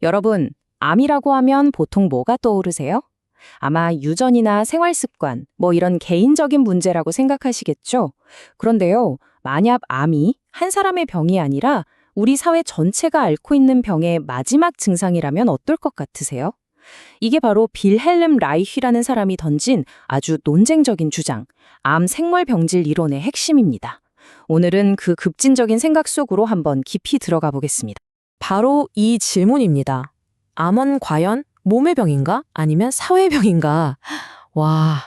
여러분, 암이라고 하면 보통 뭐가 떠오르세요? 아마 유전이나 생활 습관, 뭐 이런 개인적인 문제라고 생각하시겠죠? 그런데요, 만약 암이 한 사람의 병이 아니라 우리 사회 전체가 앓고 있는 병의 마지막 증상이라면 어떨 것 같으세요? 이게 바로 빌헬름 라이히라는 사람이 던진 아주 논쟁적인 주장, 암 생물병질 이론의 핵심입니다. 오늘은 그 급진적인 생각 속으로 한번 깊이 들어가 보겠습니다. 바로 이 질문입니다. 암은 과연 몸의 병인가? 아니면 사회의 병인가? 와,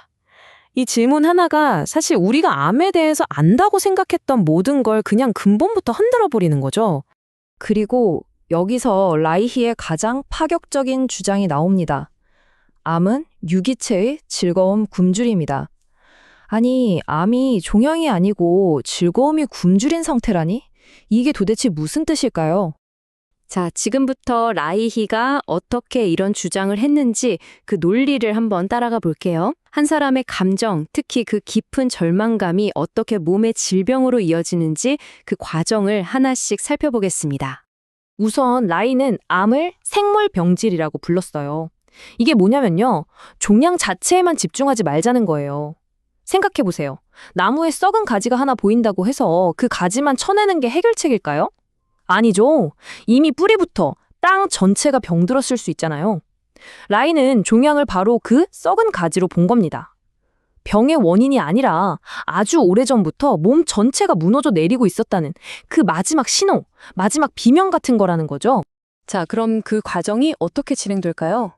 이 질문 하나가 사실 우리가 암에 대해서 안다고 생각했던 모든 걸 그냥 근본부터 흔들어 버리는 거죠. 그리고 여기서 라이히의 가장 파격적인 주장이 나옵니다. 암은 유기체의 즐거움 굶주림이다. 아니, 암이 종양이 아니고 즐거움이 굶주린 상태라니? 이게 도대체 무슨 뜻일까요? 자, 지금부터 라이히가 어떻게 이런 주장을 했는지 그 논리를 한번 따라가 볼게요. 한 사람의 감정, 특히 그 깊은 절망감이 어떻게 몸의 질병으로 이어지는지 그 과정을 하나씩 살펴보겠습니다. 우선 라이는 암을 생물병질이라고 불렀어요. 이게 뭐냐면요. 종양 자체에만 집중하지 말자는 거예요. 생각해보세요. 나무에 썩은 가지가 하나 보인다고 해서 그 가지만 쳐내는 게 해결책일까요? 아니죠. 이미 뿌리부터 땅 전체가 병들었을 수 있잖아요. 라이는 종양을 바로 그 썩은 가지로 본 겁니다. 병의 원인이 아니라 아주 오래전부터 몸 전체가 무너져 내리고 있었다는 그 마지막 신호, 마지막 비명 같은 거라는 거죠. 자, 그럼 그 과정이 어떻게 진행될까요?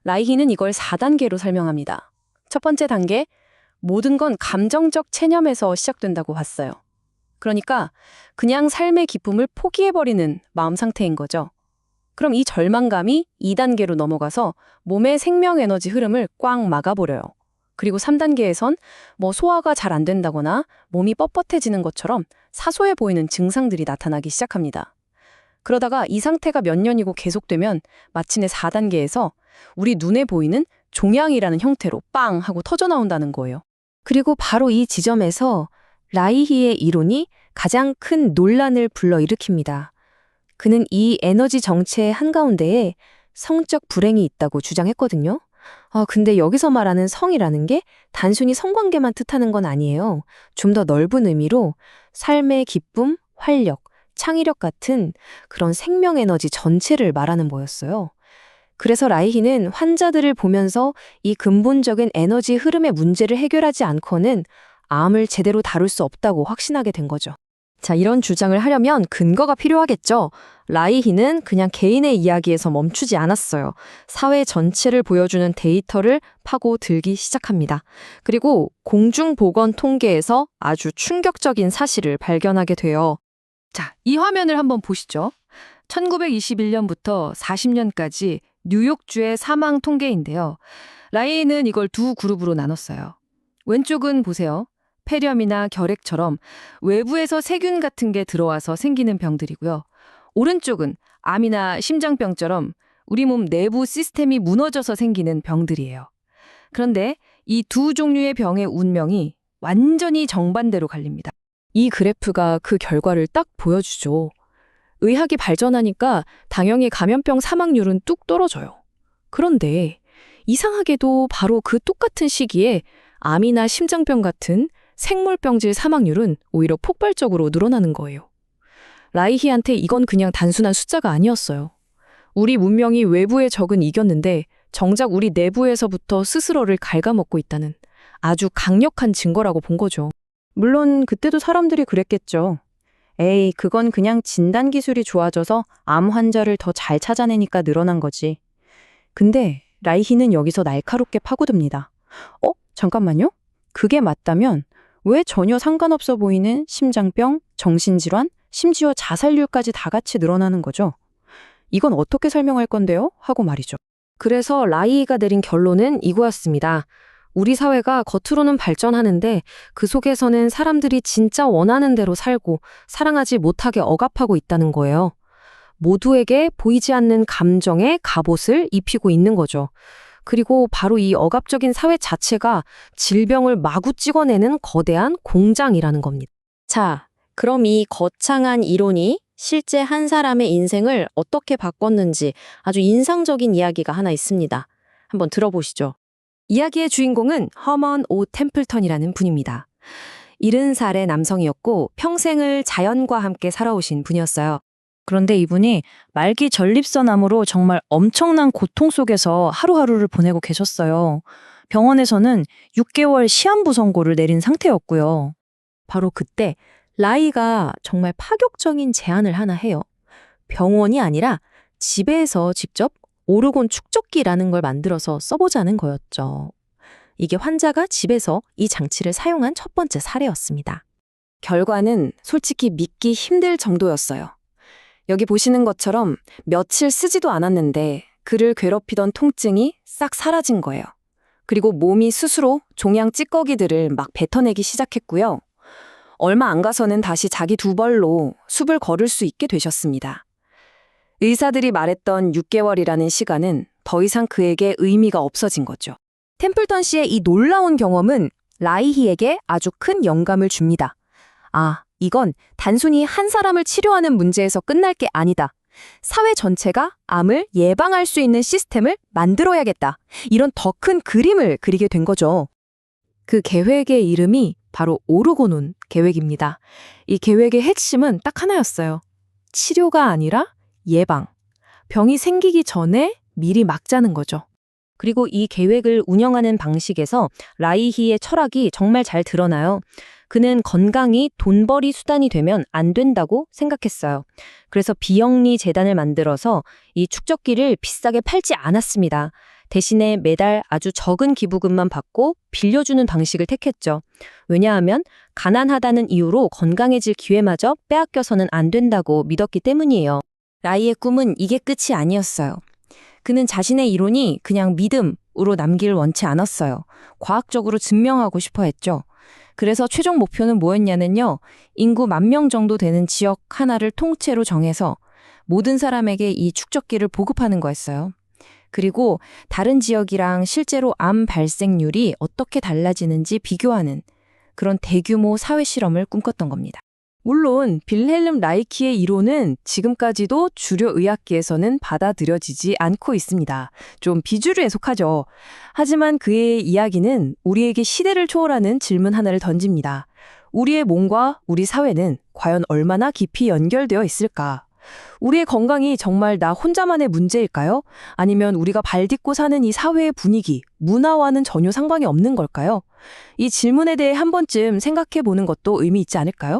라이히는 이걸 4단계로 설명합니다. 첫 번째 단계, 모든 건 감정적 체념에서 시작된다고 봤어요. 그러니까 그냥 삶의 기쁨을 포기해버리는 마음 상태인 거죠. 그럼 이 절망감이 2단계로 넘어가서 몸의 생명 에너지 흐름을 꽉 막아버려요. 그리고 3단계에선 뭐 소화가 잘 안 된다거나 몸이 뻣뻣해지는 것처럼 사소해 보이는 증상들이 나타나기 시작합니다. 그러다가 이 상태가 몇 년이고 계속되면 마침내 4단계에서 우리 눈에 보이는 종양이라는 형태로 빵 하고 터져나온다는 거예요. 그리고 바로 이 지점에서 라이히의 이론이 가장 큰 논란을 불러일으킵니다. 그는 이 에너지 정체의 한가운데에 성적 불행이 있다고 주장했거든요. 근데 여기서 말하는 성이라는 게 단순히 성관계만 뜻하는 건 아니에요. 좀 더 넓은 의미로 삶의 기쁨, 활력, 창의력 같은 그런 생명 에너지 전체를 말하는 거였어요. 그래서 라이히는 환자들을 보면서 이 근본적인 에너지 흐름의 문제를 해결하지 않고는 암을 제대로 다룰 수 없다고 확신하게 된 거죠. 자, 이런 주장을 하려면 근거가 필요하겠죠. 라이히는 그냥 개인의 이야기에서 멈추지 않았어요. 사회 전체를 보여주는 데이터를 파고들기 시작합니다. 그리고 공중보건 통계에서 아주 충격적인 사실을 발견하게 돼요. 자, 이 화면을 한번 보시죠. 1921년부터 40년까지 뉴욕주의 사망 통계인데요. 라이히는 이걸 두 그룹으로 나눴어요. 왼쪽은 보세요. 폐렴이나 결핵처럼 외부에서 세균 같은 게 들어와서 생기는 병들이고요. 오른쪽은 암이나 심장병처럼 우리 몸 내부 시스템이 무너져서 생기는 병들이에요. 그런데 이 두 종류의 병의 운명이 완전히 정반대로 갈립니다. 이 그래프가 그 결과를 딱 보여주죠. 의학이 발전하니까 당연히 감염병 사망률은 뚝 떨어져요. 그런데 이상하게도 바로 그 똑같은 시기에 암이나 심장병 같은 생물병질 사망률은 오히려 폭발적으로 늘어나는 거예요. 라이히한테 이건 그냥 단순한 숫자가 아니었어요. 우리 문명이 외부의 적은 이겼는데 정작 우리 내부에서부터 스스로를 갉아먹고 있다는 아주 강력한 증거라고 본 거죠. 물론 그때도 사람들이 그랬겠죠. 에이, 그건 그냥 진단 기술이 좋아져서 암 환자를 더 잘 찾아내니까 늘어난 거지. 근데 라이히는 여기서 날카롭게 파고듭니다. 잠깐만요? 그게 맞다면 왜 전혀 상관없어 보이는 심장병, 정신질환, 심지어 자살률까지 다 같이 늘어나는 거죠? 이건 어떻게 설명할 건데요? 하고 말이죠. 그래서 라이히가 내린 결론은 이거였습니다. 우리 사회가 겉으로는 발전하는데 그 속에서는 사람들이 진짜 원하는 대로 살고 사랑하지 못하게 억압하고 있다는 거예요. 모두에게 보이지 않는 감정의 갑옷을 입히고 있는 거죠. 그리고 바로 이 억압적인 사회 자체가 질병을 마구 찍어내는 거대한 공장이라는 겁니다. 자, 그럼 이 거창한 이론이 실제 한 사람의 인생을 어떻게 바꿨는지 아주 인상적인 이야기가 하나 있습니다. 한번 들어보시죠. 이야기의 주인공은 허먼 오 템플턴이라는 분입니다. 70살의 남성이었고 평생을 자연과 함께 살아오신 분이었어요. 그런데 이분이 말기 전립선암으로 정말 엄청난 고통 속에서 하루하루를 보내고 계셨어요. 병원에서는 6개월 시한부 선고를 내린 상태였고요. 바로 그때 라이가 정말 파격적인 제안을 하나 해요. 병원이 아니라 집에서 직접 오르곤 축적기라는 걸 만들어서 써보자는 거였죠. 이게 환자가 집에서 이 장치를 사용한 첫 번째 사례였습니다. 결과는 솔직히 믿기 힘들 정도였어요. 여기 보시는 것처럼 며칠 쓰지도 않았는데 그를 괴롭히던 통증이 싹 사라진 거예요. 그리고 몸이 스스로 종양 찌꺼기들을 막 뱉어내기 시작했고요. 얼마 안 가서는 다시 자기 두 발로 숲을 걸을 수 있게 되셨습니다. 의사들이 말했던 6개월이라는 시간은 더 이상 그에게 의미가 없어진 거죠. 템플턴 씨의 이 놀라운 경험은 라이히에게 아주 큰 영감을 줍니다. 아, 이건 단순히 한 사람을 치료하는 문제에서 끝날 게 아니다. 사회 전체가 암을 예방할 수 있는 시스템을 만들어야겠다. 이런 더 큰 그림을 그리게 된 거죠. 그 계획의 이름이 바로 오르고논 계획입니다. 이 계획의 핵심은 딱 하나였어요. 치료가 아니라 예방. 병이 생기기 전에 미리 막자는 거죠. 그리고 이 계획을 운영하는 방식에서 라이히의 철학이 정말 잘 드러나요. 그는 건강이 돈벌이 수단이 되면 안 된다고 생각했어요. 그래서 비영리 재단을 만들어서 이 축적기를 비싸게 팔지 않았습니다. 대신에 매달 아주 적은 기부금만 받고 빌려주는 방식을 택했죠. 왜냐하면 가난하다는 이유로 건강해질 기회마저 빼앗겨서는 안 된다고 믿었기 때문이에요. 라이의 꿈은 이게 끝이 아니었어요. 그는 자신의 이론이 그냥 믿음으로 남기를 원치 않았어요. 과학적으로 증명하고 싶어 했죠. 그래서 최종 목표는 뭐였냐면요. 인구 10,000명 정도 되는 지역 하나를 통째로 정해서 모든 사람에게 이 축적기를 보급하는 거였어요. 그리고 다른 지역이랑 실제로 암 발생률이 어떻게 달라지는지 비교하는 그런 대규모 사회 실험을 꿈꿨던 겁니다. 물론 빌헬름 라이히의 이론은 지금까지도 주류 의학계에서는 받아들여지지 않고 있습니다. 좀 비주류에 속하죠. 하지만 그의 이야기는 우리에게 시대를 초월하는 질문 하나를 던집니다. 우리의 몸과 우리 사회는 과연 얼마나 깊이 연결되어 있을까? 우리의 건강이 정말 나 혼자만의 문제일까요? 아니면 우리가 발딛고 사는 이 사회의 분위기, 문화와는 전혀 상관이 없는 걸까요? 이 질문에 대해 한 번쯤 생각해 보는 것도 의미 있지 않을까요?